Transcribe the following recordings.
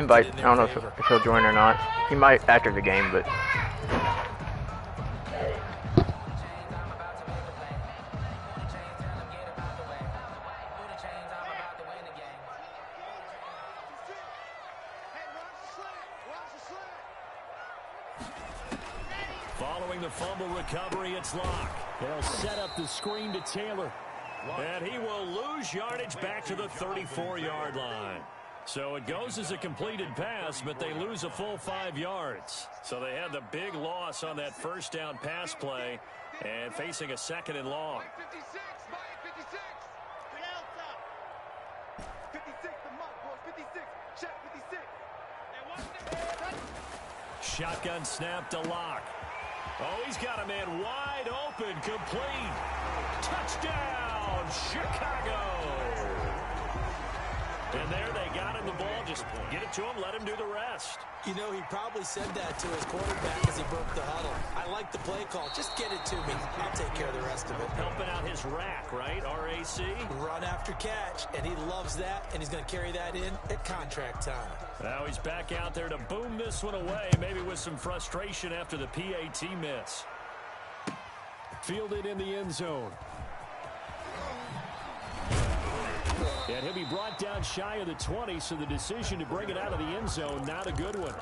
Invite. I don't know if he'll join or not. He might after the game, but. Following the fumble recovery, it's Locke. They'll set up the screen to Taylor. And he will lose yardage back to the 34-yard line. So it goes as a completed pass, but they lose a full 5 yards. So they had the big loss on that first down pass play and facing a 2nd and long. Shotgun snap to Locke. Oh, he's got a man wide open, complete. Touchdown, Chicago. And there they got him the ball. Just get it to him, let him do the rest. You know, he probably said that to his quarterback as he broke the huddle. I like the play call. Just get it to me. I'll take care of the rest of it. Helping out his rack, right? RAC? Run after catch, and he loves that, and he's going to carry that in at contract time. Now he's back out there to boom this one away, maybe with some frustration after the PAT miss. Fielded in the end zone. And he'll be brought down shy of the 20, so the decision to bring it out of the end zone, not a good one.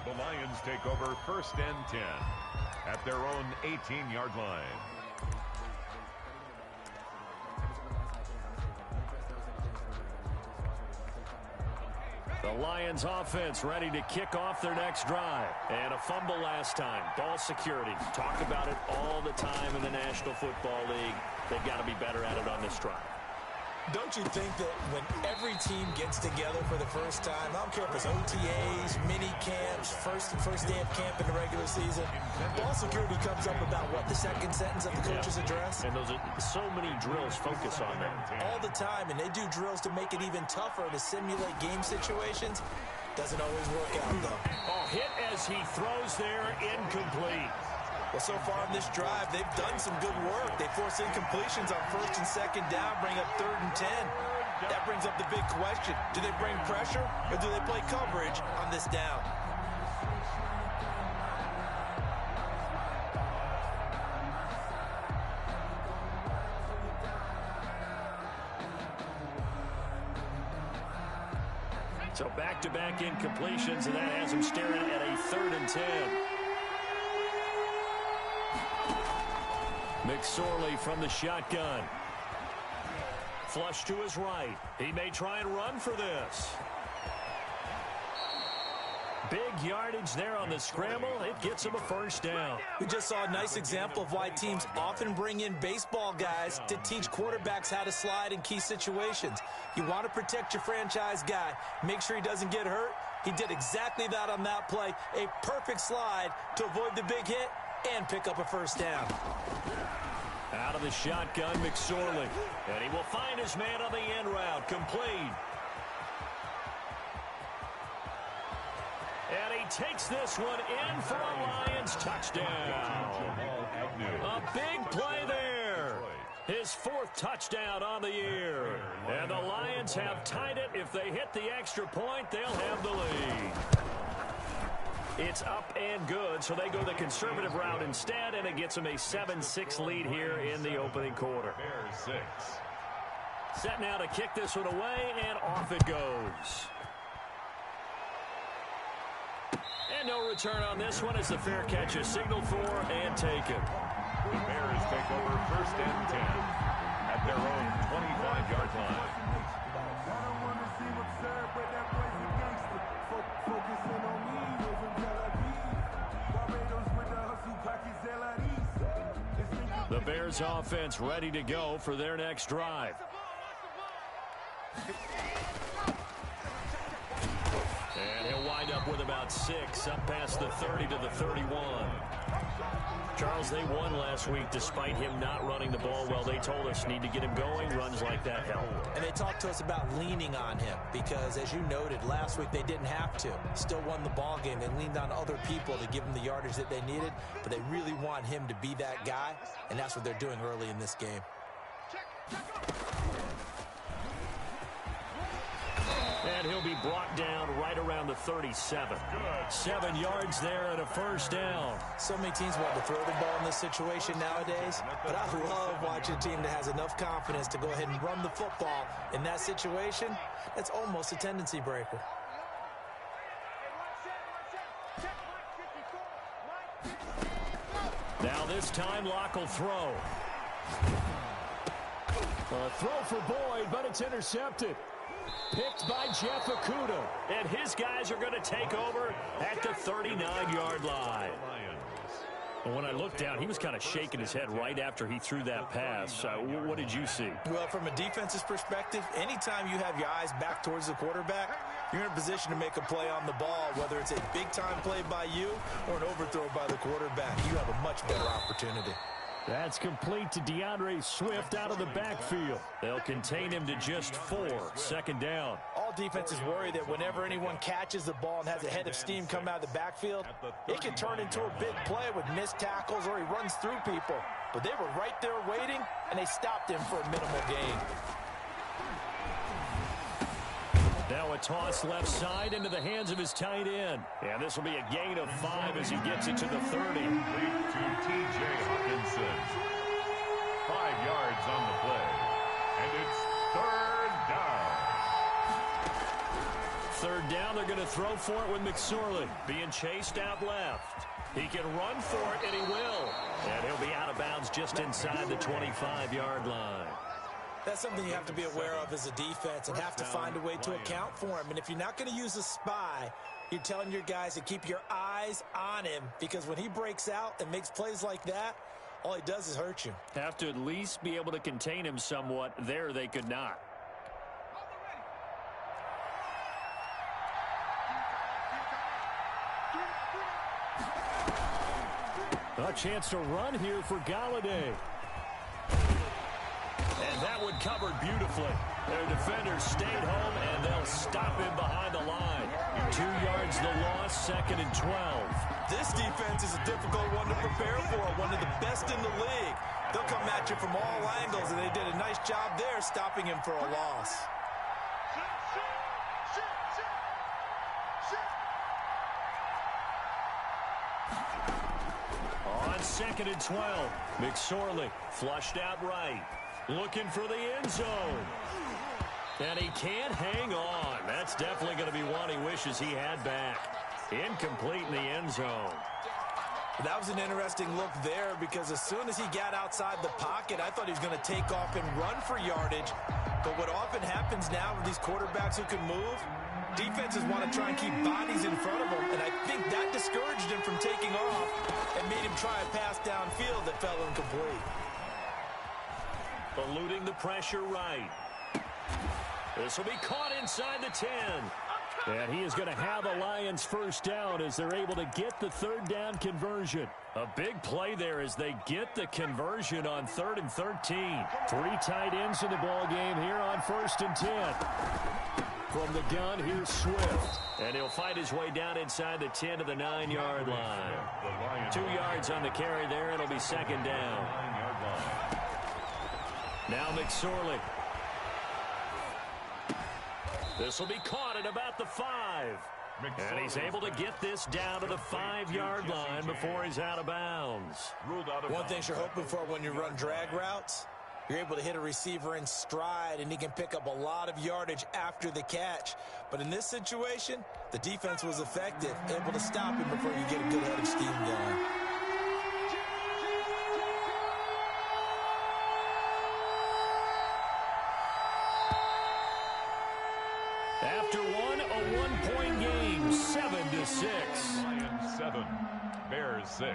The Lions take over 1st and 10 at their own 18-yard line. The Lions offense ready to kick off their next drive. And a fumble last time. Ball security. Talk about it all the time in the National Football League. They've got to be better at it on this drive. Don't you think that when every team gets together for the first time, I don't care if it's OTAs, mini camps, first day of camp in the regular season, ball security comes up about what, the second sentence of the coach's address? And those are so many drills focus on that. All the time, and they do drills to make it even tougher to simulate game situations. Doesn't always work out, though. Oh, hit as he throws there, incomplete. Well, so far in this drive, they've done some good work. They force incompletions on 1st and 2nd down, bring up 3rd and 10. That brings up the big question. Do they bring pressure, or do they play coverage on this down? So back-to-back incompletions, and that has them staring at a 3rd and 10. McSorley from the shotgun. Flush to his right. He may try and run for this. Big yardage there on the scramble. It gets him a 1st down. We just saw a nice example of why teams often bring in baseball guys to teach quarterbacks how to slide in key situations. You want to protect your franchise guy. Make sure he doesn't get hurt. He did exactly that on that play. A perfect slide to avoid the big hit and pick up a 1st down. Out of the shotgun, McSorley. And he will find his man on the end route. Complete. And he takes this one in for a Lions touchdown. A big play there. His 4th touchdown on the year. And the Lions have tied it. If they hit the extra point, they'll have the lead. It's up and good, so they go the conservative route instead, and it gets them a 7-6 lead here in the opening quarter. Set now to kick this one away, and off it goes. And no return on this one as the fair catch is signaled for and taken. The Bears take over 1st and 10 at their own 25-yard line. The Bears offense ready to go for their next drive. And he'll wind up with about 6, up past the 30 to the 31. Charles, they won last week despite him not running the ball well. They told us need to get him going. Runs like that help. And they talked to us about leaning on him because, as you noted, last week they didn't have to. Still won the ball game. They leaned on other people to give them the yardage that they needed, but they really want him to be that guy, and that's what they're doing early in this game. And he'll be brought down right around the 37. 7 yards there and a first down. So many teams want to throw the ball in this situation nowadays, but I love watching a team that has enough confidence to go ahead and run the football. In that situation, that's almost a tendency breaker. Now this time, Locke will throw. A throw for Boyd, but it's intercepted. Picked by Jeff Okudah. And his guys are going to take over at the 39-yard line. And when I looked down, he was kind of shaking his head right after he threw that pass. What did you see? Well, from a defense's perspective, anytime you have your eyes back towards the quarterback, you're in a position to make a play on the ball, whether it's a big-time play by you or an overthrow by the quarterback. You have a much better opportunity. That's complete to DeAndre Swift out of the backfield. They'll contain him to just 4. Second down. All defenses worry that whenever anyone catches the ball and has a head of steam come out of the backfield, it can turn into a big play with missed tackles or he runs through people. But they were right there waiting, and they stopped him for a minimal gain. Now a toss left side into the hands of his tight end. And this will be a gain of 5 as he gets it to the 30. Lead to T.J. Hawkinson. 5 yards on the play. And it's third down. Third down, they're going to throw for it with McSorley. Being chased out left. He can run for it, and he will. And he'll be out of bounds just inside the 25-yard line. That's something you have to be aware of as a defense and have to find a way to account for him. And if you're not going to use a spy, you're telling your guys to keep your eyes on him, because when he breaks out and makes plays like that, all he does is hurt you. Have to at least be able to contain him somewhat. There they could not. A chance to run here for Galladay. And that one covered beautifully. Their defenders stayed home, and they'll stop him behind the line. 2 yards the loss, 2nd and 12. This defense is a difficult one to prepare for, one of the best in the league. They'll come at you from all angles, and they did a nice job there stopping him for a loss. On 2nd and 12, McSorley flushed out right. Looking for the end zone. And he can't hang on. That's definitely going to be one he wishes he had back. Incomplete in the end zone. That was an interesting look there, because as soon as he got outside the pocket, I thought he was going to take off and run for yardage. But what often happens now with these quarterbacks who can move, defenses want to try and keep bodies in front of them. And I think that discouraged him from taking off and made him try a pass downfield that fell incomplete. Eluding the pressure right. This will be caught inside the 10. And he is going to have a Lions first down as they're able to get the third down conversion. A big play there as they get the conversion on 3rd and 13. 3 tight ends in the ball game here on 1st and 10. From the gun, here's Swift. And he'll fight his way down inside the 10 to the 9-yard line. 2 yards on the carry there. It'll be 2nd down. Now McSorley. This will be caught at about the 5. And he's able to get this down to the 5-yard line before he's out of bounds. One thing you're hoping for when you run drag routes, you're able to hit a receiver in stride, and he can pick up a lot of yardage after the catch. But in this situation, the defense was effective, able to stop him before you get a good head of steam going. After a one-point game, 7-6. Lions 7, Bears 6.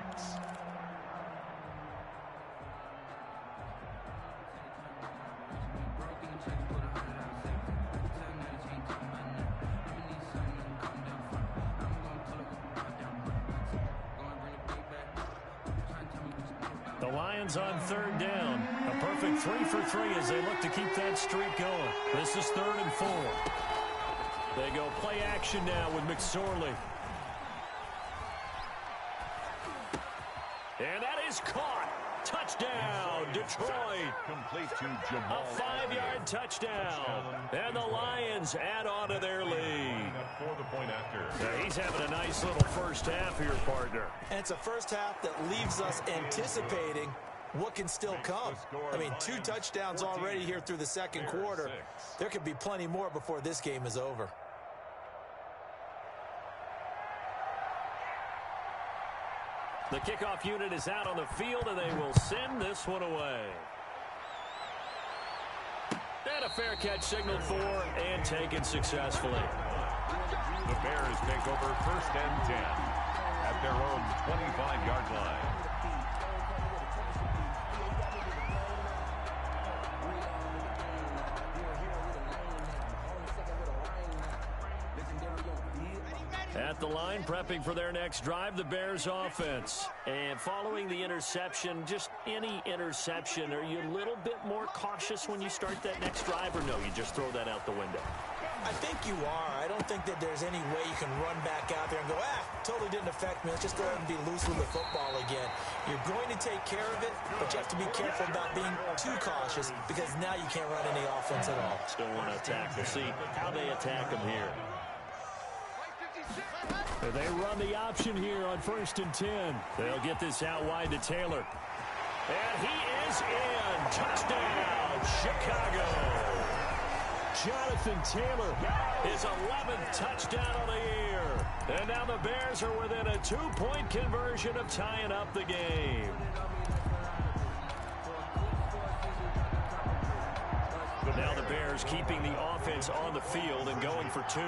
The Lions on 3rd down. A perfect 3 for 3 as they look to keep that streak going. This is 3rd and 4. They go play action now with McSorley. And that is caught. Touchdown, Detroit. Complete to Jamal. A 5-yard touchdown. And the Lions add on to their lead. For the point after. He's having a nice little first half here, partner. And it's a first half that leaves us anticipating what can still come. I mean, 2 touchdowns already here through the second quarter. There could be plenty more before this game is over. The kickoff unit is out on the field, and they will send this one away. And a fair catch signaled for and taken successfully. The Bears take over 1st and 10 at their own 25-yard line. At the line, prepping for their next drive, the Bears offense. And following the interception, just any interception, are you a little bit more cautious when you start that next drive, or no, you just throw that out the window? I think you are. I don't think that there's any way you can run back out there and go, totally didn't affect me. Let's just go ahead and be loose with the football again. You're going to take care of it, but you have to be careful about being too cautious because now you can't run any offense at all. Still want to attack. We'll see how they attack them here. They run the option here on 1st and 10. They'll get this out wide to Taylor. And he is in. Touchdown, Chicago. Jonathan Taylor, his 11th touchdown of the year. And now the Bears are within a 2-point conversion of tying up the game. But now the Bears keeping the offense on the field and going for 2.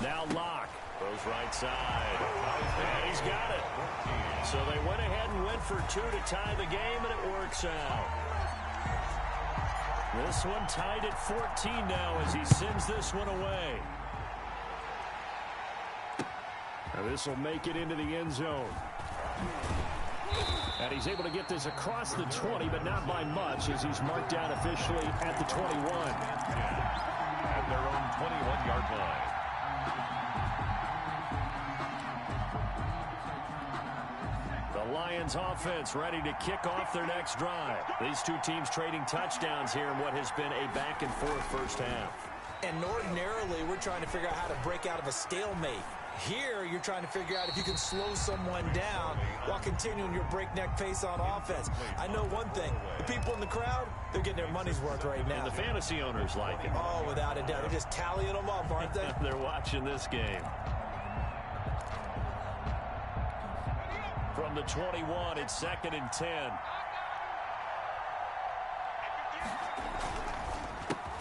Now Locke goes right side. And he's got it. So they went ahead and went for 2 to tie the game, and it works out. This one tied at 14 now as he sends this one away. Now this will make it into the end zone. And he's able to get this across the 20, but not by much as he's marked down officially at the 21. At their own 21-yard line. The Lions offense ready to kick off their next drive. These two teams trading touchdowns here in what has been a back-and-forth first half. And ordinarily, we're trying to figure out how to break out of a stalemate. Here, you're trying to figure out if you can slow someone down while continuing your breakneck pace on offense. I know one thing. The people in the crowd, they're getting their money's worth right now. And the fantasy owners like it. Oh, without a doubt. They're just tallying them up, aren't they? They're watching this game. From the 21, it's 2nd and 10.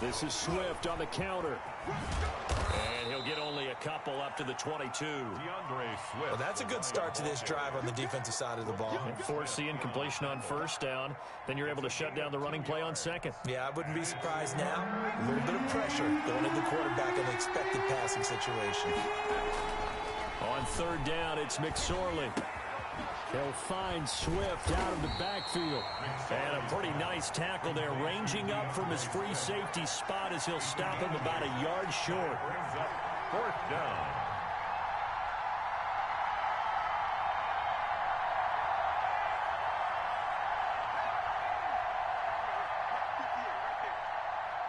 This is Swift on the counter. And he'll get only a couple up to the 22. Swift. Well, that's a good start to this drive on the defensive side of the ball. And force the incompletion on first down. Then you're able to shut down the running play on second. Yeah, I wouldn't be surprised now. A little bit of pressure going into the quarterback in an expected passing situation. On 3rd down, it's McSorley. He'll find Swift out of the backfield. And a pretty nice tackle there, ranging up from his free safety spot as he'll stop him about a yard short. 4th down.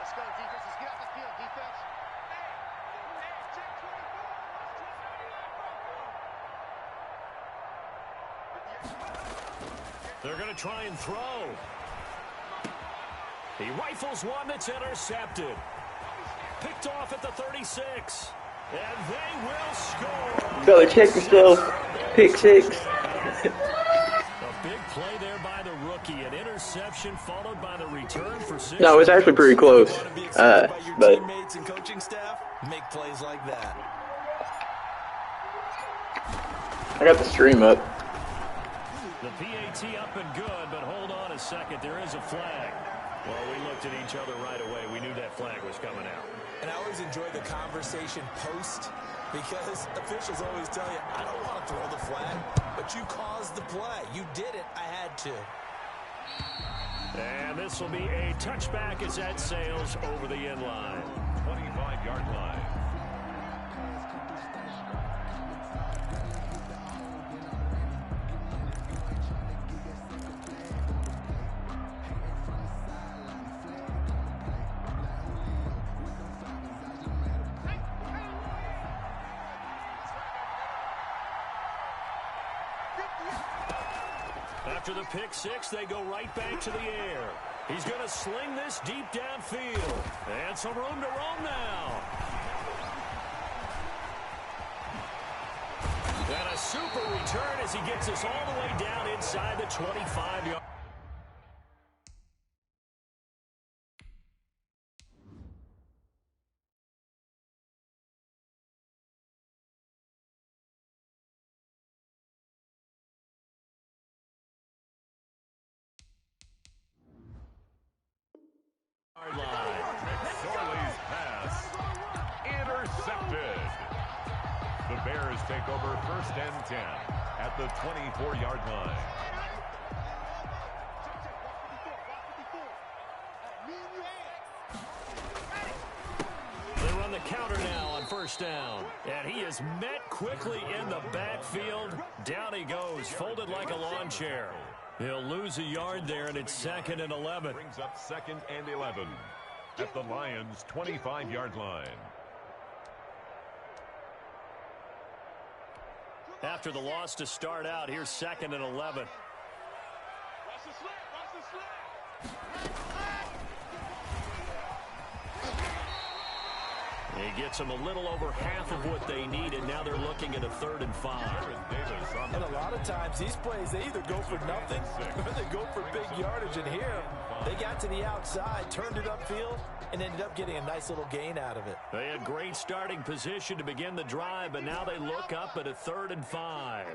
Let's go, defense. Let's get out the field, defense. They're going to try and throw. He rifles one that's intercepted. Picked off at the 36. And they will score. Go check yourself. Pick 6. A big play there by the rookie. An interception followed by the return for 6. No, it was actually pretty close. You want to be excited by your But teammates and coaching staff? Make plays like that. I got the stream up. The PAT up and good, but hold on a second. There is a flag. Well, we looked at each other right away. We knew that flag was coming out. And I always enjoy the conversation post because officials always tell you, I don't want to throw the flag, but you caused the play. You did it. I had to. And this will be a touchback as that sails over the end line. 25-yard line. After the pick six, they go right back to the air. He's going to sling this deep downfield. And some room to roam now. And a super return as he gets us all the way down inside the 25-yard. McSorley's pass intercepted. The Bears take over 1st and 10 at the 24-yard line. They run the counter now on 1st down. And he is met quickly in the backfield. Down he goes, folded like a lawn chair. He'll lose a yard there, and it's 2nd and 11. Brings up 2nd and 11 at the Lions' 25-yard line. After the loss to start out, here's 2nd and 11. He gets them a little over half of what they need, and now they're looking at a 3rd and 5. And a lot of times, these plays, they either go for nothing or they go for big yardage. And here, they got to the outside, turned it upfield, and ended up getting a nice little gain out of it. They had great starting position to begin the drive, but now they look up at a 3rd and 5.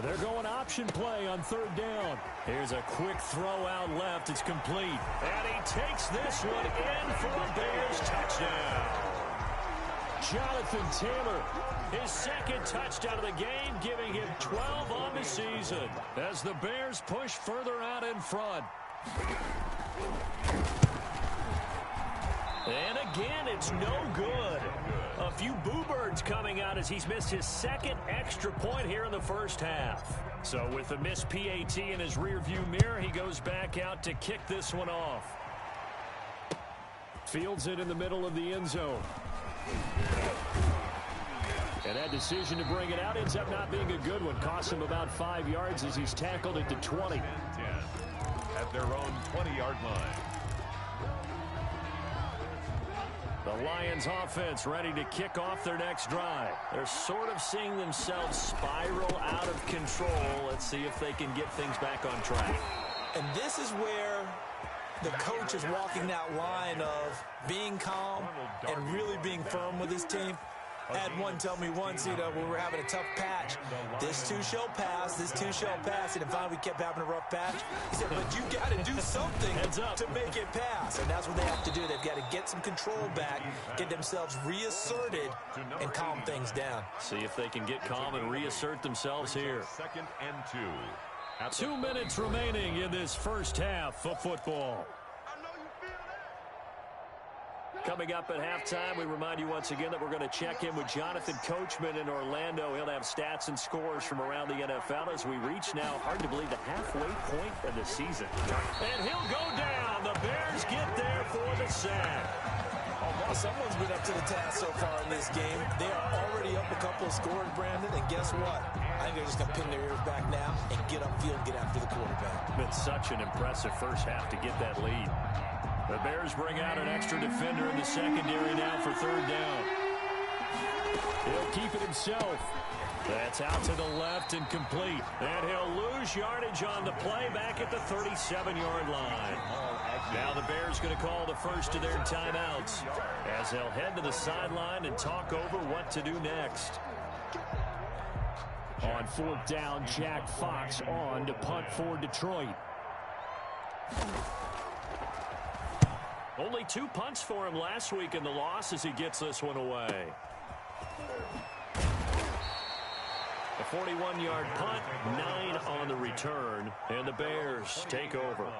They're going option play on 3rd down. Here's a quick throw out left. It's complete. And he takes this one in for a Bears touchdown. Jonathan Taylor, his 2nd touchdown of the game, giving him 12 on the season as the Bears push further out in front. And again, it's no good. A few boo birds coming out as he's missed his 2nd extra point here in the 1st half. So with the missed PAT in his rearview mirror, he goes back out to kick this one off. Fields it in the middle of the end zone. And that decision to bring it out ends up not being a good one. Costs him about 5 yards as he's tackled at the 20. 10 at their own 20-yard line. The Lions offense ready to kick off their next drive. They're sort of seeing themselves spiral out of control. Let's see if they can get things back on track. And this is where the coach is walking that line of being calm and really being firm with his team. I had one tell me once, when we were having a tough patch, this too shall pass, this too shall pass. And finally we kept having a rough patch. He said, but you got to do something to make it pass. And that's what they have to do. They've got to get some control back, get themselves reasserted, and calm things down. See if they can get calm and reassert themselves here. 2nd and 2. 2 minutes remaining in this 1st half of football. Coming up at halftime, we remind you once again that we're going to check in with Jonathan Coachman in Orlando. He'll have stats and scores from around the NFL as we reach now, hard to believe, the halfway point of the season. And he'll go down. The Bears get there for the sack. Well, someone's been up to the task so far in this game. They are already up a couple of scores, Brandon, and guess what? I think they're just going to pin their ears back now and get upfield and get after the quarterback. Been such an impressive first half to get that lead. The Bears bring out an extra defender in the secondary now for 3rd down. He'll keep it himself. That's out to the left and complete. And he'll lose yardage on the play back at the 37-yard line. Now the Bears going to call the first of their timeouts as they'll head to the sideline and talk over what to do next. On 4th down, Jack Fox on to punt for Detroit. Only 2 punts for him last week in the loss as he gets this one away. A 41-yard punt, 9 on the return, and the Bears take over.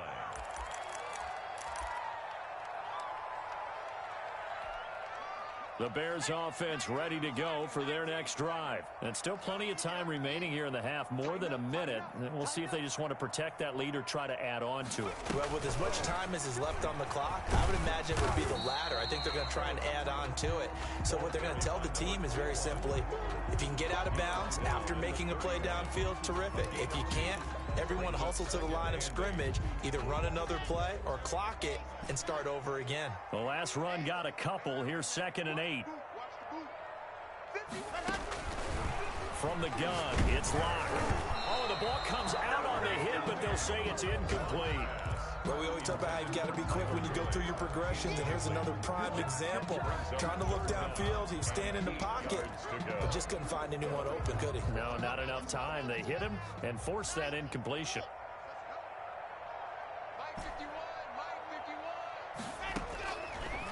The Bears offense ready to go for their next drive. And still plenty of time remaining here in the half, more than a minute. And we'll see if they just want to protect that lead or try to add on to it. Well, with as much time as is left on the clock, I would imagine it would be the latter. I think they're going to try and add on to it. So what they're going to tell the team is very simply, if you can get out of bounds after making a play downfield, terrific. If you can't, everyone hustle to the line of scrimmage, either run another play or clock it and start over again. The last run got a couple. Here's 2nd and 8. From the gun, it's Locke. Oh, the ball comes out on the hit, but they'll say it's incomplete. Well, we always talk about how you've got to be quick when you go through your progressions, and here's another prime example. Trying to look downfield, he was standing in the pocket, but just couldn't find anyone open, could he? No, not enough time. They hit him and forced that incompletion.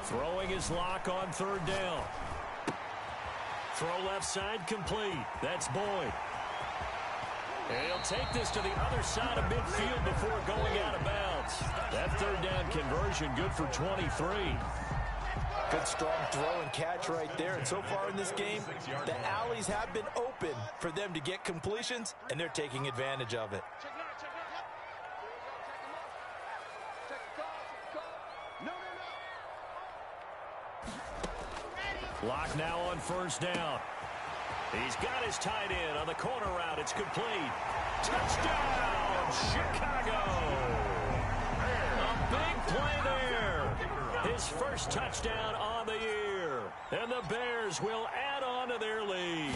Throwing his Lock on 3rd down. Throw left side complete. That's Boyd. And he'll take this to the other side of midfield before going out of bounds. That 3rd down conversion good for 23. Good strong throw and catch right there. And so far in this game, the alleys have been open for them to get completions, and they're taking advantage of it. Lock now on 1st down. He's got his tight end on the corner route. It's complete. Touchdown, Chicago. A big play there. His first touchdown on the year. And the Bears will add on to their lead.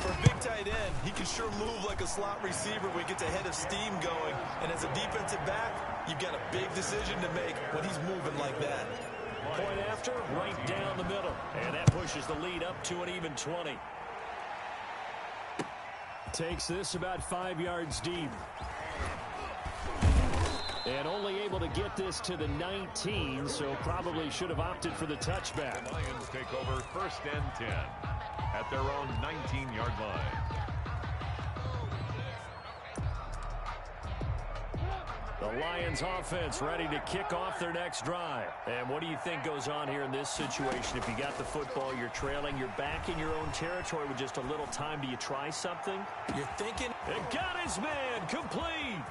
For a big tight end, he can sure move like a slot receiver when he gets a head of steam going. And as a defensive back, you've got a big decision to make when he's moving like that. Point after, right down the middle. And that pushes the lead up to an even 20. Takes this about 5 yards deep. And only able to get this to the 19, so probably should have opted for the touchback. The Lions take over 1st and 10 at their own 19-yard line. The Lions offense ready to kick off their next drive. And what do you think goes on here in this situation? If you got the football, you're trailing, you're back in your own territory with just a little time. Do you try something? You're thinking. And got his man complete.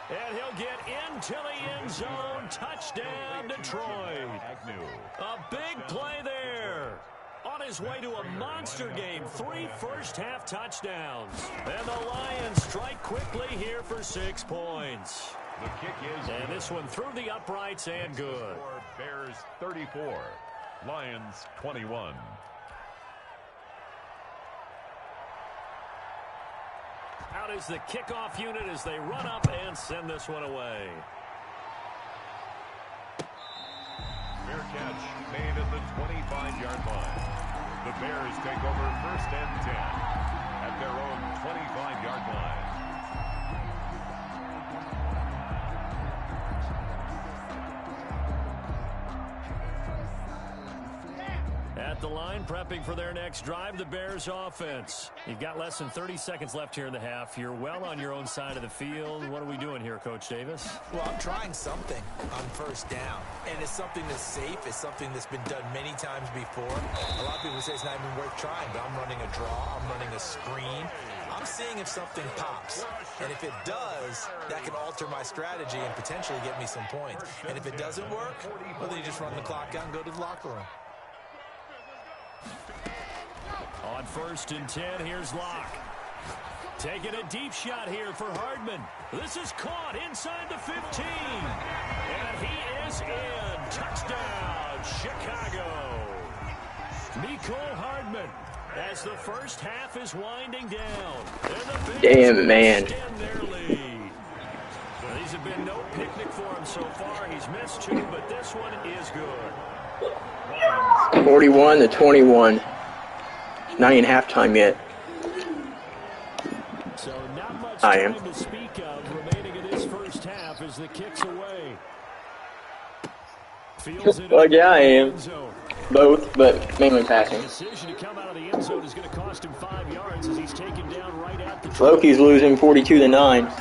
And he'll get into the end zone. Touchdown, Detroit. A big play there. On his way to a monster game, 3 first-half touchdowns. And the Lions strike quickly here for 6 points. The kick is and this one through the uprights and good. Bears 34, Lions 21. Out is the kickoff unit as they run up and send this one away. Fair catch made at the 25-yard line. The Bears take over 1st and 10 at their own 25-yard line. At the line, prepping for their next drive, the Bears offense. You've got less than 30 seconds left here in the half. You're well on your own side of the field. What are we doing here, Coach Davis? Well, I'm trying something on 1st down. And it's something that's safe. It's something that's been done many times before. A lot of people say it's not even worth trying, but I'm running a draw. I'm running a screen. I'm seeing if something pops. And if it does, that can alter my strategy and potentially get me some points. And if it doesn't work, well, then you just run the clock out and go to the locker room. On 1st and 10, here's Locke. Taking a deep shot here for Hardman. This is caught inside the 15. And he is in. Touchdown, Chicago. Mecole Hardman as the first half is winding down. And the Damn, man. extend their lead. Well, these have been no picnic for him so far. He's missed 2, but this one is good. 41-21. Not even halftime yet. So not much I time am. to speak of remaining in this first half as the kick's away. Fields it Well, yeah, I in the am. end zone. Both, but mainly passing. Decision to come out of the end zone is going to cost him 5 yards as he's taken down right at the Loki's losing 42-9. At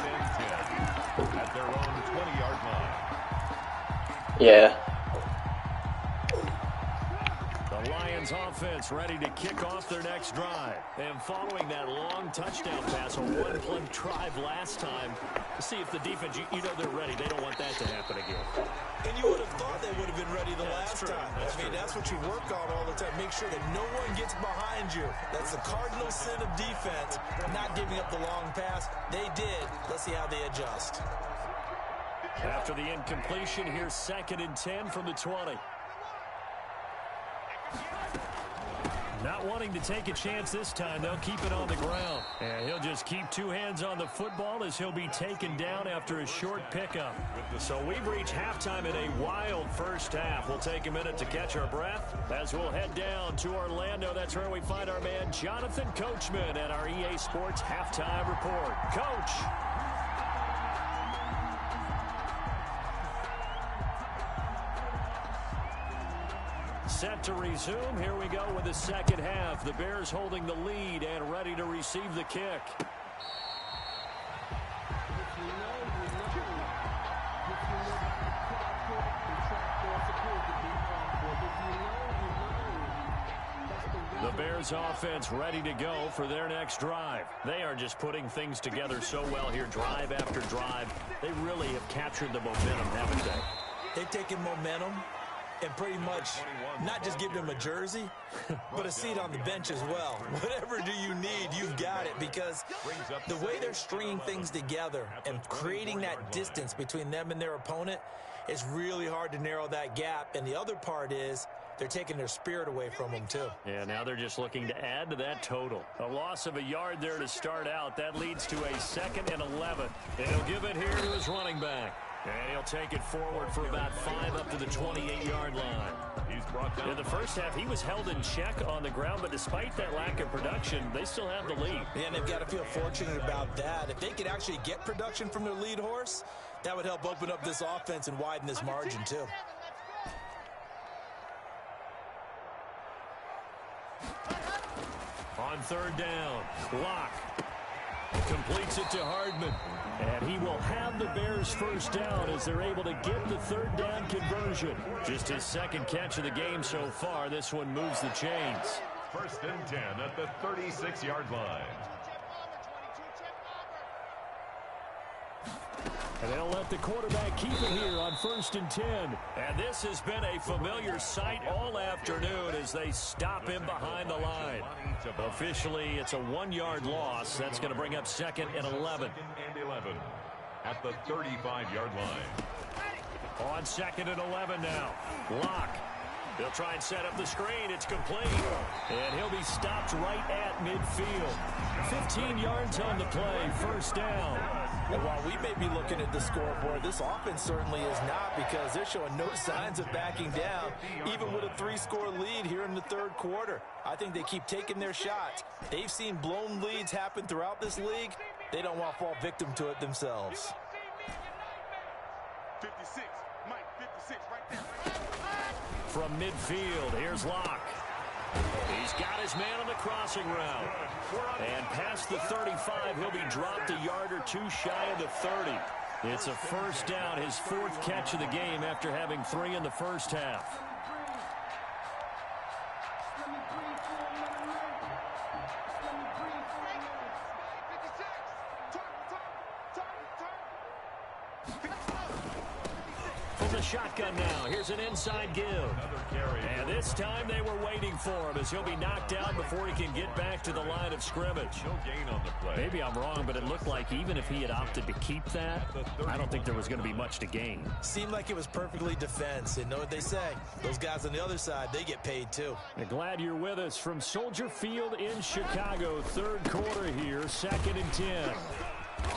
their own 20-yard line. Yeah. The Lions offense ready to kick off their next drive. And following that long touchdown pass, a one-play drive last time, to see if the defense, you know they're ready. They don't want that to happen again. And you would have thought they would have been ready the last time. That's what you work on all the time. Make sure that no one gets behind you. That's the cardinal sin of defense, not giving up the long pass. They did. Let's see how they adjust. After the incompletion, here's 2nd and 10 from the 20. Not wanting to take a chance this time, they'll keep it on the ground. And he'll just keep two hands on the football as he'll be taken down after a short pickup. So we've reached halftime in a wild first half. We'll take a minute to catch our breath as we'll head down to Orlando. That's where we find our man Jonathan Coachman at our EA Sports Halftime Report. Coach. Set to resume. Here we go with the second half. The Bears holding the lead and ready to receive the kick. The Bears offense ready to go for their next drive. They are just putting things together so well here, drive after drive. They really have captured the momentum, haven't they? They've taken momentum and pretty much not just give them a jersey, but a seat on the bench as well. Whatever do you need, you've got it, because the way they're stringing things together and creating that distance between them and their opponent is really hard to narrow that gap. And the other part is they're taking their spirit away from them, too. Yeah, now they're just looking to add to that total. A loss of a yard there to start out. That leads to a 2nd and 11. And he'll give it here to his running back. And he'll take it forward for about 5 up to the 28-yard line. In the first half, he was held in check on the ground, but despite that lack of production, they still have the lead. Yeah, and they've got to feel fortunate about that. If they could actually get production from their lead horse, that would help open up this offense and widen this margin, too. On 3rd down, Locke completes it to Hardman. And he will have the Bears first down as they're able to get the 3rd down conversion. Just his 2nd catch of the game so far. This one moves the chains. 1st and 10 at the 36-yard line. And they'll let the quarterback keep it here on 1st and 10. And this has been a familiar sight all afternoon as they stop him behind the line. Officially, it's a 1-yard loss. That's going to bring up 2nd and 11. 2nd and 11 at the 35-yard line. On 2nd and 11 now. Locke. They'll try and set up the screen. It's complete. And he'll be stopped right at midfield. 15 yards on the play. First down. And while we may be looking at the scoreboard, this offense certainly is not, because they're showing no signs of backing down, even with a 3-score lead here in the 3rd quarter. I think they keep taking their shots. They've seen blown leads happen throughout this league. They don't want to fall victim to it themselves. 56, Mike, 56, right there. From midfield, here's Locke. He's got his man on the crossing route. And past the 35, he'll be dropped a yard or 2 shy of the 30. It's a first down, his 4th catch of the game after having 3 in the first half. Shotgun now. Here's an inside give. And this time they were waiting for him as he'll be knocked down before he can get back to the line of scrimmage. No gain on the play. Maybe I'm wrong, but it looked like even if he had opted to keep that, I don't think there was going to be much to gain. Seemed like it was perfectly defense. And know what they say? Those guys on the other side, they get paid too. And glad you're with us from Soldier Field in Chicago. 3rd quarter here, 2nd and 10.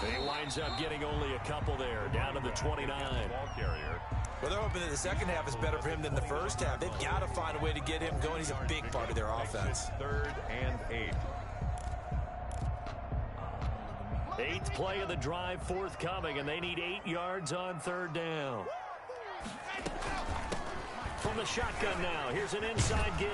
He winds up getting only a couple there, down to the 29. Ball carrier. Well, they're hoping that the second half is better for him than the first half. They've got to find a way to get him going. He's a big part of their offense. 3rd and 8. 8th play of the drive forthcoming, and they need 8 yards on 3rd down. From the shotgun now, here's an inside give.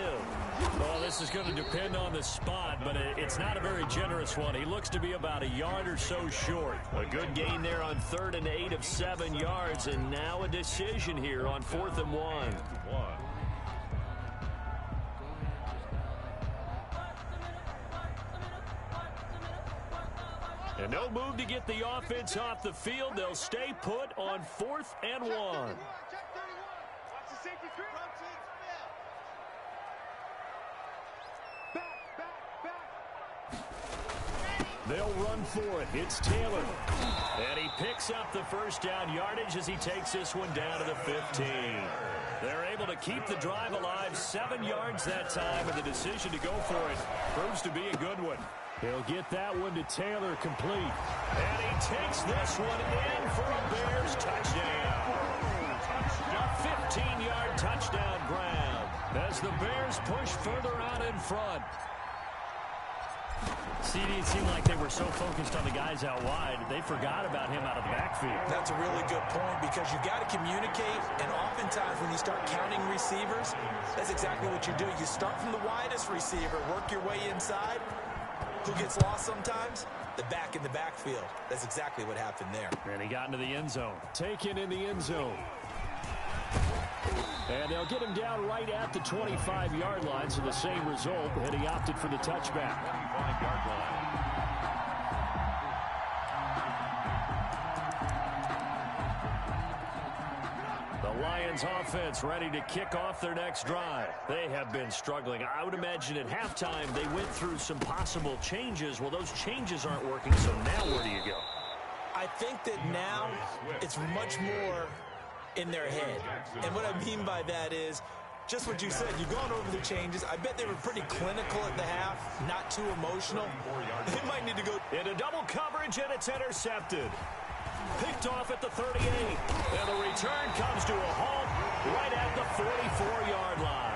Well, this is going to depend on the spot, but it's not a very generous one. He looks to be about a yard or so short. A good gain there on 3rd and 8 of 7 yards, and now a decision here on 4th and 1. And no move to get the offense off the field. They'll stay put on 4th and 1. They'll run for it. It's Taylor. And he picks up the first down yardage as he takes this one down to the 15. They're able to keep the drive alive, 7 yards that time, and the decision to go for it proves to be a good one. He'll get that one to Taylor complete. And he takes this one in for a Bears touchdown. A 15-yard touchdown grab as the Bears push further out in front. CD, it seemed like they were so focused on the guys out wide, they forgot about him out of the backfield. That's a really good point because you've got to communicate, and oftentimes when you start counting receivers, that's exactly what you do. You start from the widest receiver, work your way inside. Who gets lost sometimes? The back in the backfield. That's exactly what happened there. And he got into the end zone. Taken in the end zone. And they'll get him down right at the 25-yard line, so the same result, and he opted for the touchback. 25-yard line. The Lions offense ready to kick off their next drive. They have been struggling. I would imagine at halftime they went through some possible changes. Well, those changes aren't working, so now where do you go? I think that now it's much more in their head. And what I mean by that is just what you said. You've gone over the changes. I bet they were pretty clinical at the half, not too emotional. They might need to go into double coverage, and it's intercepted. Picked off at the 38. And the return comes to a halt right at the 44-yard line.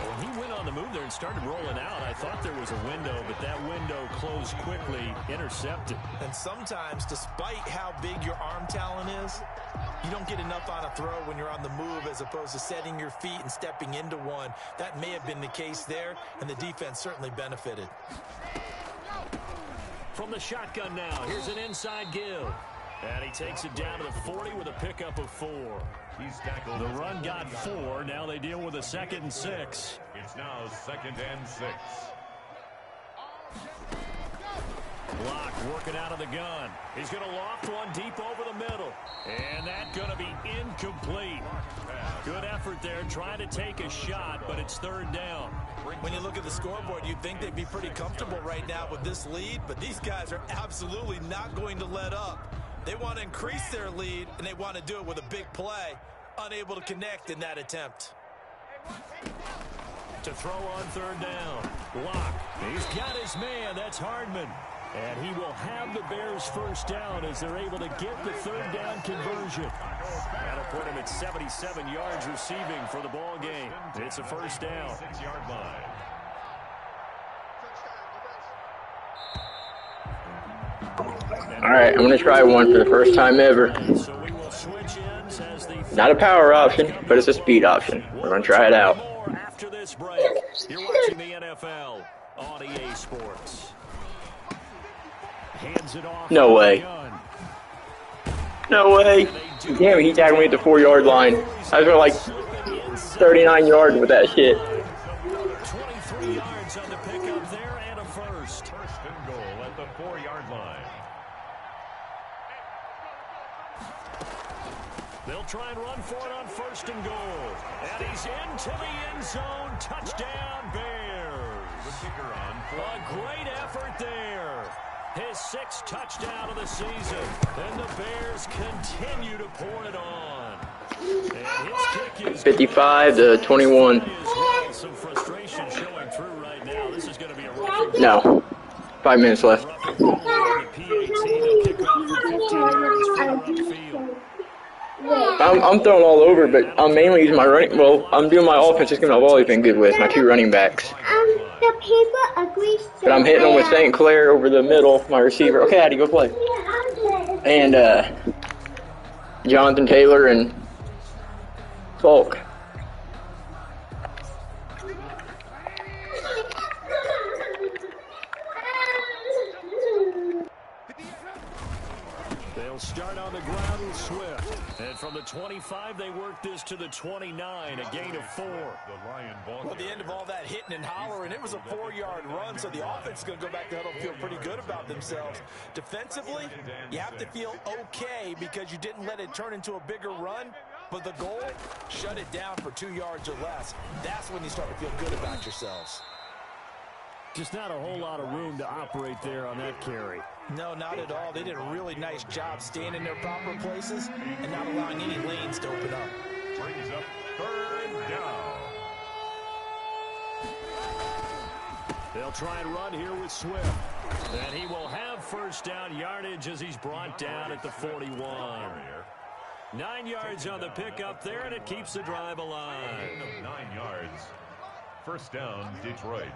Well, he went on the move there and started rolling out. I thought there was a window, but that window closed quickly, intercepted. And sometimes, despite how big your arm talent is, you don't get enough on a throw when you're on the move as opposed to setting your feet and stepping into one. That may have been the case there, and the defense certainly benefited. From the shotgun now, here's an inside give. And he takes it down to the 40 with a pickup of 4. He's tackled. The run got 4. Now they deal with a 2nd and 6. It's now 2nd and 6. Block working out of the gun. He's going to loft one deep over the middle. And that's going to be incomplete. Good effort there, trying to take a shot, but it's 3rd down. When you look at the scoreboard, you'd think they'd be pretty comfortable right now with this lead, but these guys are absolutely not going to let up. They want to increase their lead, and they want to do it with a big play. Unable to connect in that attempt. To throw on 3rd down. Block. He's got his man. That's Hardman. And he will have the Bears first down as they're able to get the 3rd down conversion. That'll put him at 77 yards receiving for the ball game. It's a first down. 6-yard line. All right, I'm going to try one for the first time ever. So we will switch ends as the Not a power option, but it's a speed option. We're going to try it out. more after this break. You're watching the NFL on EA Sports. Hands it off. No way. No way. Damn it, he tagged me at the 4-yard line. I was going like 39 yards with that shit. 23 yards on the pickup there and a first. First and goal at the 4-yard line. They'll try and run for it on 1st and goal. And he's into the end zone. Touchdown, Bears. The kicker on. A great effort there. His 6th touchdown of the season. And the Bears continue to pour it on. And his kick is 55 to 21. well. Some frustration showing through right now. This is going to be a rough. No. 5 minutes left. The PAT, they'll kick off for 15 yards from the field. I'm throwing all over, but I'm mainly using my running. Well, I'm doing my offensive scheme I've always been good with, my 2 running backs. The paper agrees to But I'm hitting them with St. Clair over the middle, my receiver. Okay, Addy, go play. And Jonathan Taylor and Falk. They'll start on the ground with Swift. And from from the 25, they work this to the 29, a gain of 4. Well, at the end of all that hitting and hollering, it was a 4-yard run, so the offense is going to go back to huddle and feel pretty good about themselves. Defensively, you have to feel okay because you didn't let it turn into a bigger run, but the goal, shut it down for 2 yards or less. That's when you start to feel good about yourselves. Just not a whole lot of room to operate there on that carry. No, not at all. They did a really nice job staying in their proper places and not allowing any lanes to open up. Brings up 3rd down. They'll try and run here with Swift. And he will have first down yardage as he's brought down at the 41. 9 yards on the pickup there, and it keeps the drive alive. 9 yards. First down, Detroit.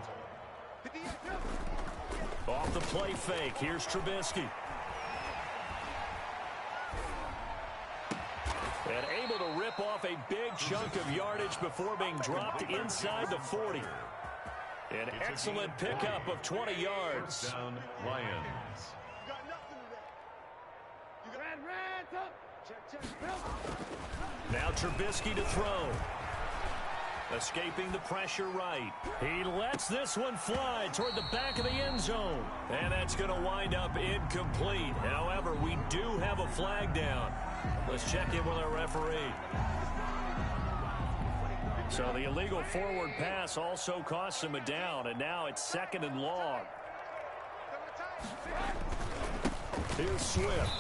Off the play fake, here's Trubisky. And able to rip off a big chunk of yardage before being dropped inside the 40. An excellent pickup of 20 yards. First down, Lions. Now Trubisky to throw. Escaping the pressure right. He lets this one fly toward the back of the end zone. And that's going to wind up incomplete. However, we do have a flag down. Let's check in with our referee. So the illegal forward pass also costs him a down. And now it's 2nd and long. Here's Swift.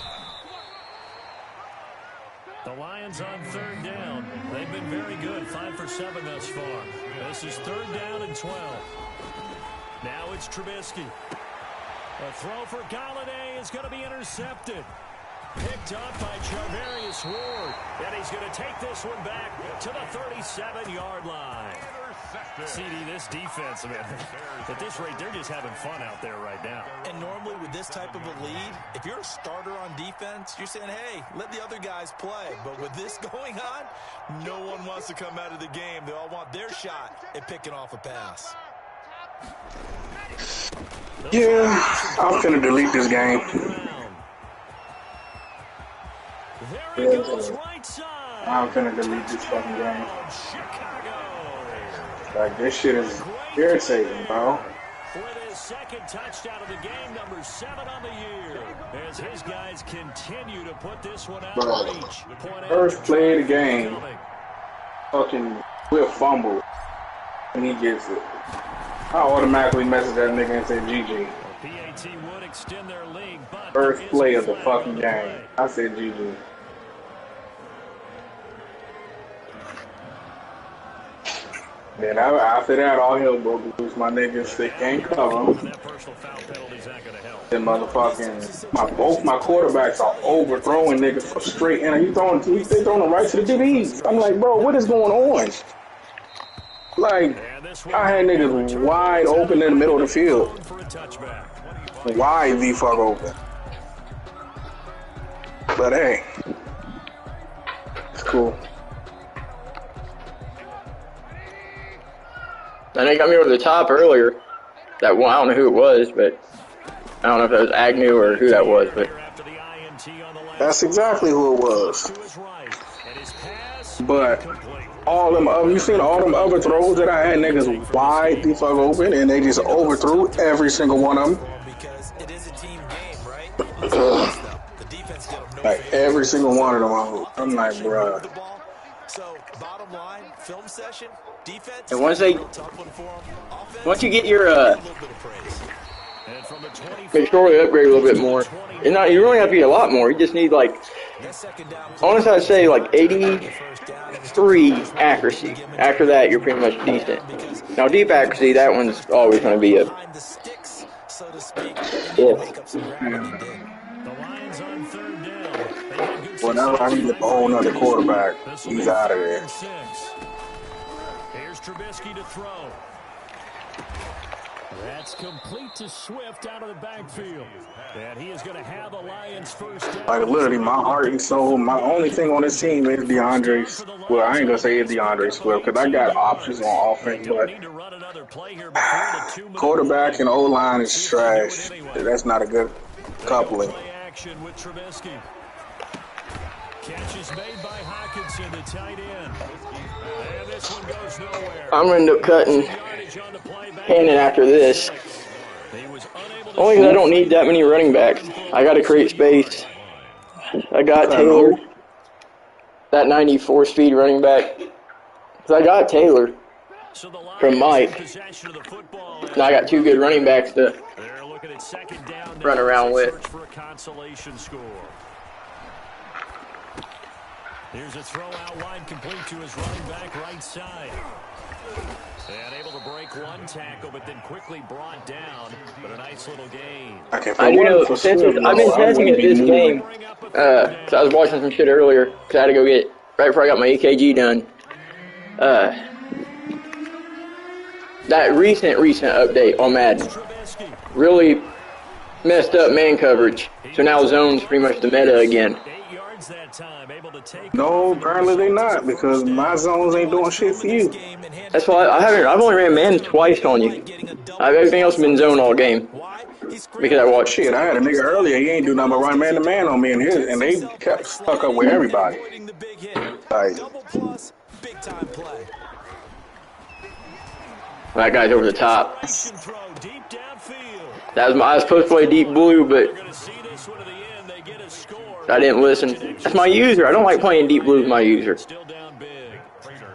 The Lions on 3rd down. They've been very good, 5 for 7 thus far. This is 3rd down and 12. Now it's Trubisky. A throw for Galladay is going to be intercepted. Picked up by Charvarius Ward. And he's going to take this one back to the 37-yard line. CD, this defense, man, at this rate, they're just having fun out there right now. And normally with this type of a lead, if you're a starter on defense, you're saying, hey, let the other guys play. But with this going on, no one wants to come out of the game. They all want their shot at picking off a pass. Yeah, I'm finna delete this game. There he goes right side. I'm finna delete this fucking game. Like, this shit is irritating, bro. With his 2nd touchdown of the game, number 7 on the year, as his guys continue to put this one out of reach. First play of the game, fucking Swift fumble, and he gets it. I automatically message that nigga and say GG. PAT would extend their league, but First play of the fucking game. I said GG. Then after that, all hell broke loose. My niggas, they can't cover them. Then motherfucking, both my quarterbacks are overthrowing niggas for straight. And they throwing them right to the DBs. I'm like, bro, what is going on? Like, I had niggas wide open in the middle of the field. Wide the fuck open. But hey, it's cool. And they got me over the top earlier. That one, I don't know who it was, but I don't know if that was Agnew or who that was, but that's exactly who it was. But all them other, you seen all them other throws that I had niggas wide the fuck open, and they just overthrew every single one of them. Because it is a team game, right? The defense got them no like every single one of them. I'm like, bruh. So bottom line, film session. Defense, and once you get your make sure they upgrade a little bit more. And not, you really have to be a lot more. You just need like, honestly, I'd say like 83 accuracy. After that, you're pretty much decent. Now deep accuracy, that one's always going to be a whenever I need a whole nother quarterback, he's out of there. Here's Trubisky to throw. That's complete to Swift out of the backfield. And he is going to have a Lions first down. Like literally, my heart and soul, my only thing on this team is DeAndre. Well, I ain't gonna say it's DeAndre Swift because I got options on offense, but quarterback and O-line is trash. That's not a good coupling. Catch is made by Hawkinson, the tight end. And this one goes nowhere. I'm going to end up cutting Hannon after this. Only because I don't need that many running backs. I got to create space. I got Taylor, that 94 speed running back. Because I got Taylor from Mike. Now I got two good running backs to run around with. Here's a throw out wide, complete to his running back right side. And able to break one tackle, but then quickly brought down. But a nice little gain. I do know, since I've been testing it this game, because I was watching some shit earlier, because I had to go get, right before I got my EKG done, that recent update on Madden really messed up man coverage. So now zone's pretty much the meta again. No, apparently they not, because my zones ain't doing shit for you. That's why I've only ran man twice on you. Everything else has been zone all game. Because I watched shit. I had a nigga earlier, he ain't do nothing but run man to man on me, and they kept stuck up with everybody. Like, that guy's over the top. I was supposed to play deep blue, but I didn't listen. That's my user. I don't like playing deep blue with my user.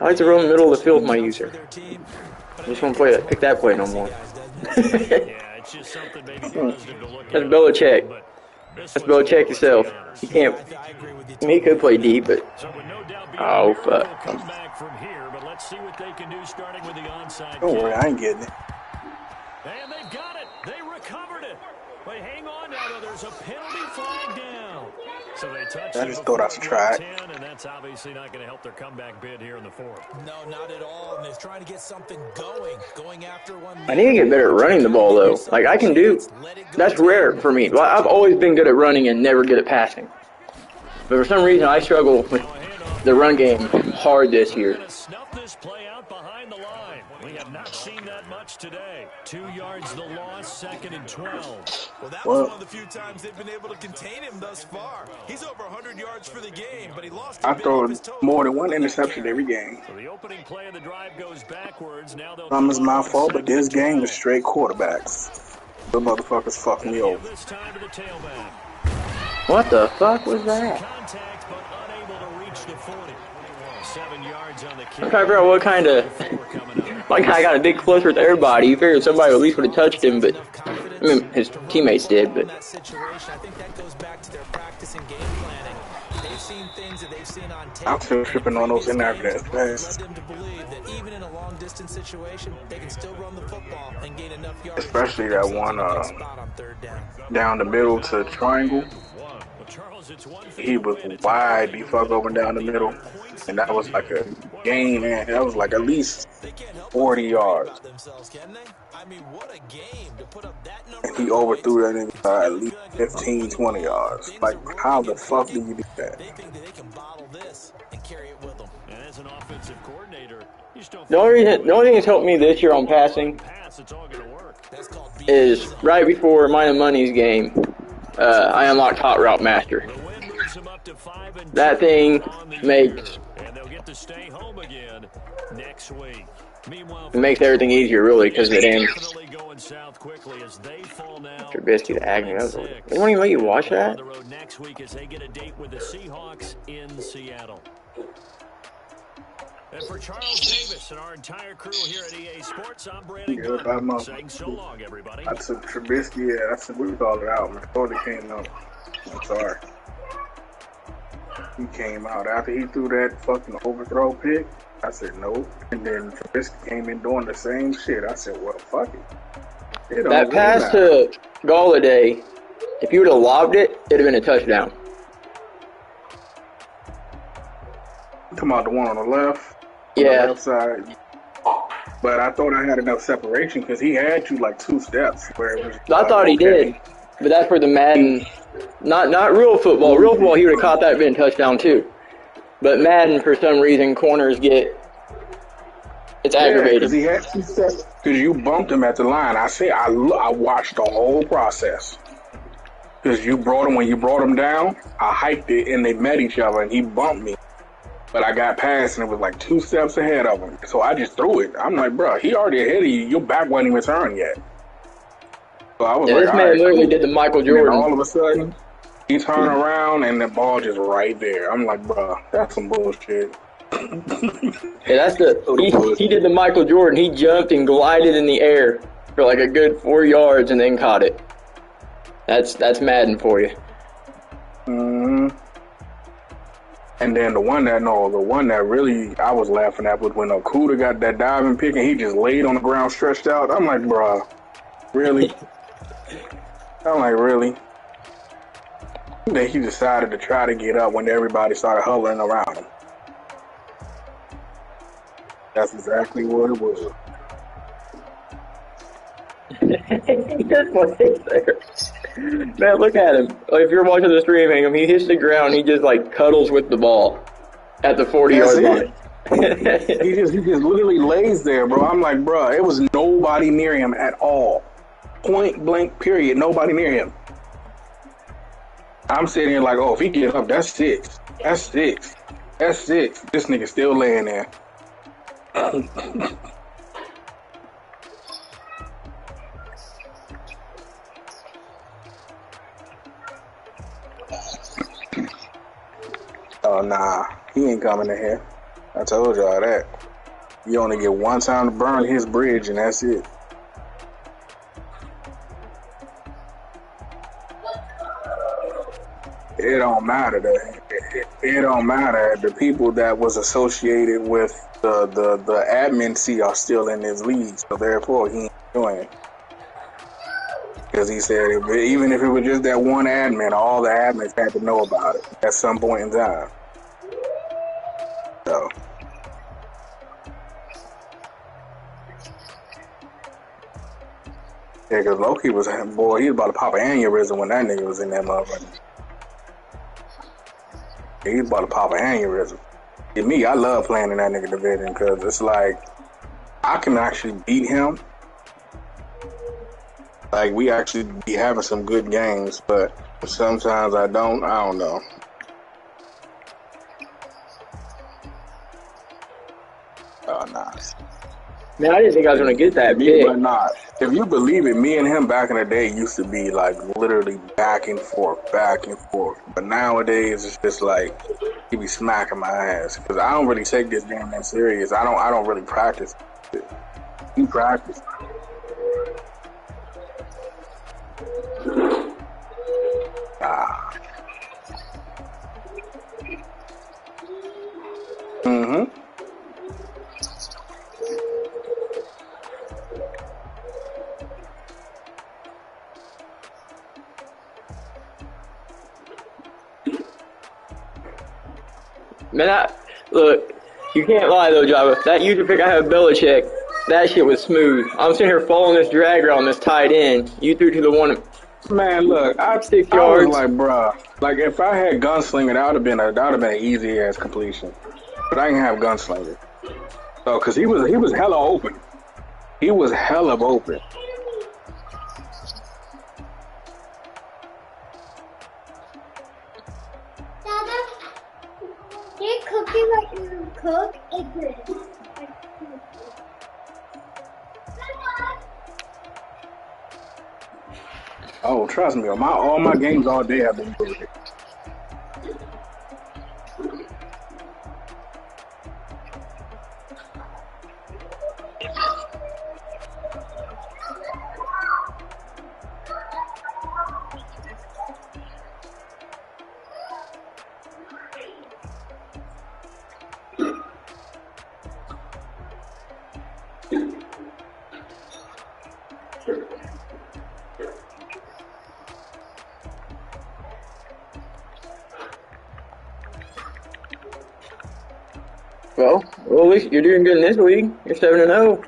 I like to run in the middle of the field with my user. I just want to pick that play no more. That's Belichick. That's Belichick himself. He can't. I mean, he could play deep, but oh fuck. Don't worry, I ain't getting it. And they've got it. They recovered it. But hang on now, though. There's a penalty flag down. So they touch I just thought I should try it. And that's obviously not going to help their comeback bid here in the fourth. No, not at all. And they're trying to get something going after one. I need to get better at running the ball, though. Like, I can do. That's rare for me. I've always been good at running and never good at passing. But for some reason, I struggle with the run game hard this year. Snuff this play out behind the line. We have not seen that much today. 2 yards the loss, 2nd and 12. Well, that was one of the few times they've been able to contain him thus far. He's over 100 yards for the game, but he lost. I throw more than one interception every game. So the opening play of the drive goes backwards. Now they'll Some is my fault, but this game is straight quarterbacks. The motherfuckers fucked me over. This time to the tailback. What the fuck was that? Contact, but unable to reach the 40. 7 yards on the kick. I'm trying to figure out what kind of. My guy got a big close with everybody. You figured somebody at least would have touched him, but I mean his teammates did. But I think that goes back to their practice and game planning. They've seen things that they've seen on tape. I'm still tripping on those inaccurates. Led them to believe that even in a long distance situation, they can still run the football and gain enough yards. Especially that one down the middle to triangle. He was wide, he fucked over down the middle, and that was like a game, man. That was like at least 40 yards. And he overthrew that nigga by at least 15, 20 yards. Like, how the fuck do you do that? The only thing that's helped me this year on passing is right before Mine Money's game, I unlocked Hot Route Master. That thing makes everything easier, really, because it ends. Trubisky to Agnew. They won't even let you watch that? Next week as they get a date with the Seahawks in Seattle. And for Charles Davis and our entire crew here at EA Sports, I'm Brandon Gunn, saying so long, everybody. I took Trubisky, I said we called it out, man. Before they came out. I'm sorry. He came out after he threw that fucking overthrow pick. I said no. And then Trubisky came in doing the same shit. I said, well, fuck it. That pass to Galladay, if you would have lobbed it, it'd have been a touchdown. Come out the one on the left. Yeah. On the left side. But I thought I had enough separation because he had you like 2 steps. Where it was I thought he did. But that's for the Madden. Not real football. Real football, he would have caught that been a touchdown too. But Madden, for some reason, corners it's aggravating. Because he had 2 steps. Because you bumped him at the line. I watched the whole process. Because when you brought him down, I hiked it and they met each other and he bumped me. But I got past and it was like 2 steps ahead of him. So I just threw it. I'm like, bro, he already ahead of you. Your back wasn't even turned yet. So I was Yeah, like, this all man right, literally cool. did the Michael And then Jordan. all of a sudden, he turned around and the ball just right there. I'm like, bro, that's some bullshit. Yeah, he did the Michael Jordan. He jumped and glided in the air for like a good 4 yards and then caught it. That's Madden for you. Mm-hmm. And then the one that really I was laughing at was when Okuda got that diving pick and he just laid on the ground stretched out. I'm like, bro, really? I'm like, really? Then he decided to try to get up when everybody started huddling around him. That's exactly what it was. That's what they there. Man, look at him. If you're watching the stream, him, he hits the ground. He just like cuddles with the ball at the 40-yard line. He just literally lays there, bro. I'm like, bro, it was nobody near him at all. Point blank, period. Nobody near him. I'm sitting here like, oh, if he get up, that's 6. That's 6. That's 6. This nigga still laying there. Oh, nah. He ain't coming in here. I told y'all that. You only get one time to burn his bridge, and that's it. It don't matter. It don't matter. The people that was associated with the admin seat are still in his league, so therefore he ain't doing it. Because he said even if it was just that one admin, all the admins had to know about it at some point in time. So. Yeah, because Loki was, boy, he was about to pop an aneurysm when that nigga was in that motherfucker. He was about to pop an aneurysm. To me, I love playing in that nigga division because it's like, I can actually beat him. Like, we actually be having some good games, but sometimes I don't know. Oh, nah. Man, I didn't think I was going to get that pick. But nah, if you believe it, me and him back in the day used to be like literally back and forth. But nowadays, it's just like, he be smacking my ass because I don't really take this game that serious. I don't really practice it. He practice. Mm-hmm. Man, look, you can't lie though, Java. That user pick I have Belichick, that shit was smooth. I'm sitting here following this drag route on this tight end. You threw to the one. Man, look, I 6 was yards. like, bruh, like if I had gunslinger, that would have been an easy ass completion. But I didn't have gunslinger, so because he was hella open. He was hella open. Dada, they're cooking like you cook eggs. Oh, trust me, all my games all day have been good. Well, at least you're doing good in this league. You're 7-0.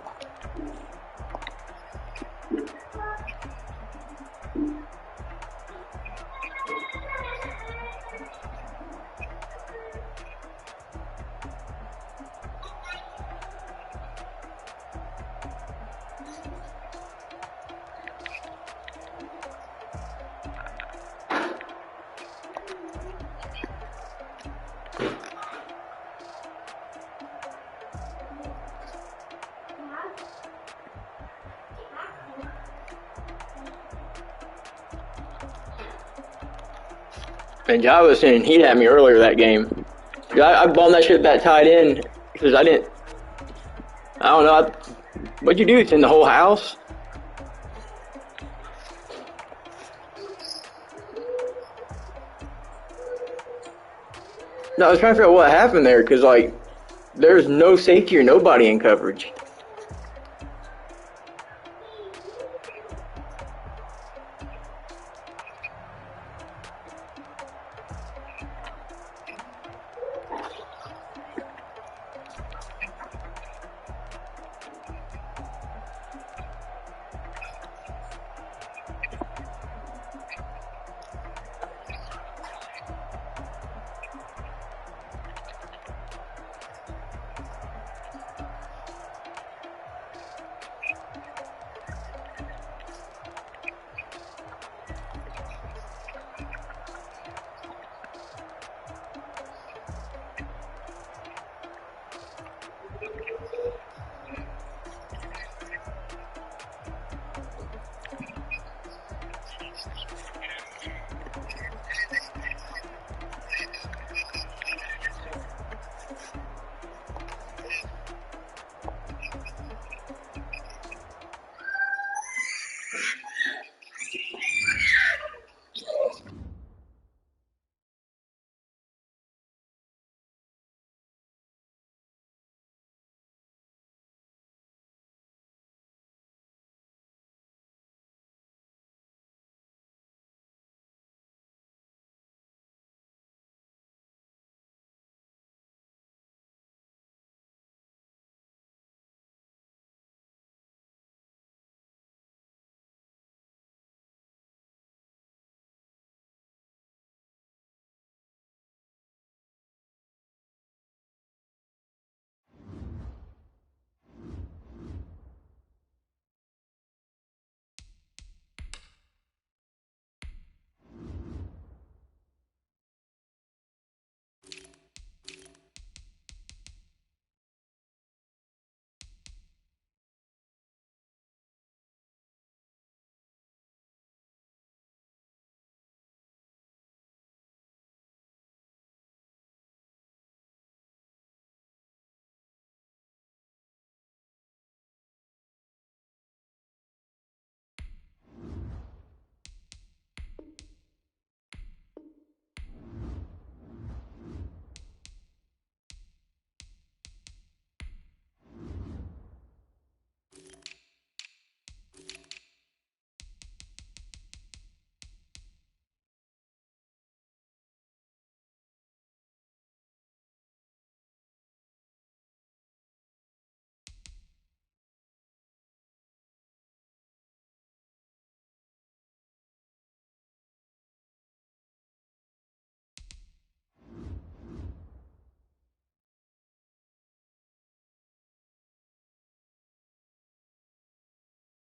And Jai was saying he had me earlier that game. I bombed that shit that tight end because I don't know. What'd you do? It's in the whole house? No, I was trying to figure out what happened there because, like, there's no safety or nobody in coverage.